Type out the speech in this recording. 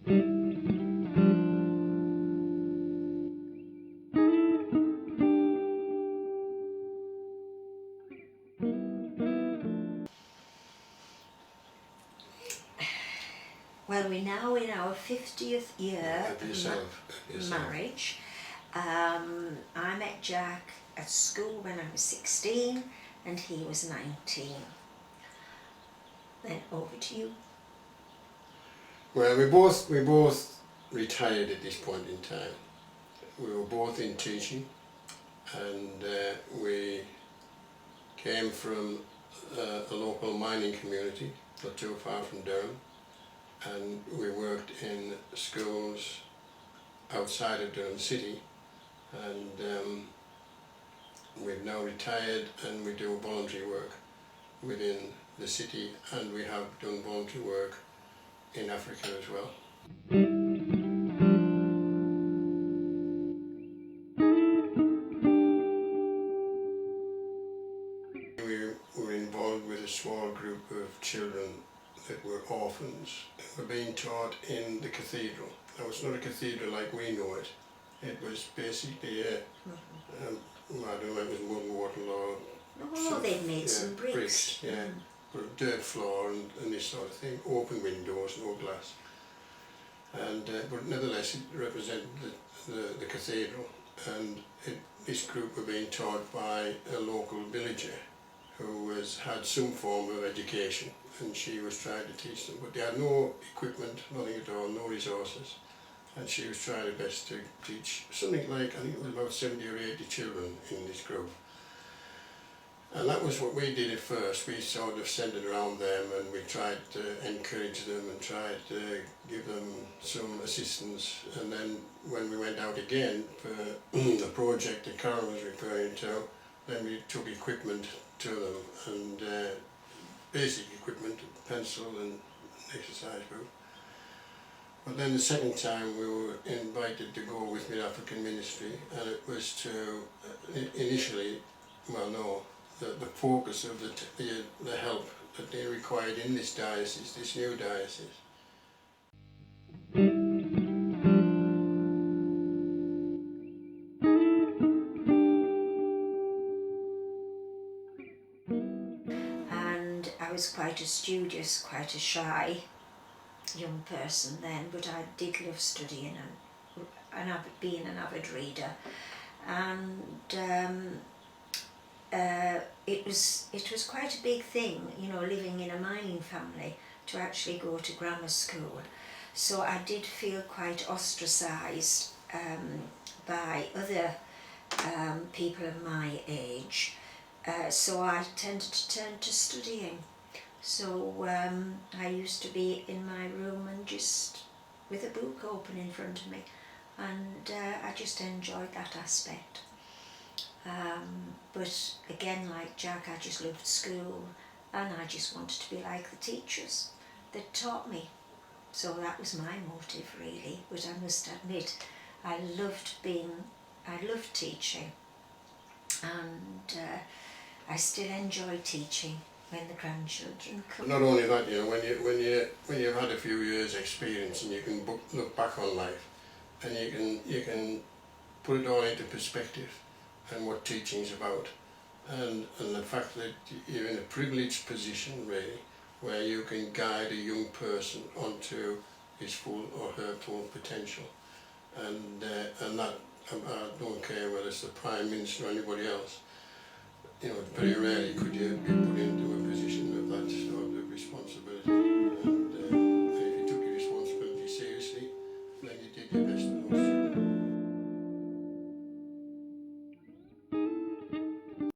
Well, we're now in our 50th year Of yourself. marriage. I met Jack at school when I was 16 and he was 19. Then over to you. Well, we both retired at this point in time. We were both in teaching, and we came from a local mining community not too far from Durham, and we worked in schools outside of Durham City, and we've now retired and we do voluntary work within the city, and we have done voluntary work in Africa as well. We were involved with a small group of children that were orphans who were being taught in the cathedral. Now, it's not a cathedral like we know it. It was basically a, I don't know, it was mud and wattle or Oh, they made some bricks. yeah, with a dirt floor and this sort of thing, open windows, no glass. And but nevertheless, it represented the cathedral, and this group were being taught by a local villager who had some form of education, and she was trying to teach them, but they had no equipment, nothing at all, no resources, and she was trying her best to teach something like, I think it was about 70 or 80 children in this group. And that was what we did at first. We sort of centred around them, and we tried to encourage them and tried to give them some assistance. And then when we went out again for the project that Karen was referring to, then we took equipment to them, and basic equipment, pencil and exercise book. But then the second time we were invited to go with Mid African Ministry, and it was to initially, well no, the focus of the help that they required in this diocese, this new diocese. And I was quite a studious, quite a shy young person then, but I did love studying and being an avid reader. And it was quite a big thing, you know, living in a mining family, to actually go to grammar school. So I did feel quite ostracised by other people of my age. So I tended to turn to studying. So I used to be in my room and just with a book open in front of me, and I just enjoyed that aspect. But again, like Jack, I just loved school, and I just wanted to be like the teachers that taught me. So that was my motive really, but I must admit I loved teaching, and I still enjoy teaching when the grandchildren come. Not only that, you know, when you've had a few years' experience and you can look back on life, and you can put it all into perspective and what teaching's about, and the fact that you're in a privileged position really, where you can guide a young person onto his full or her full potential, and that I don't care whether it's the Prime Minister or anybody else. You know, very rarely could you be put into a position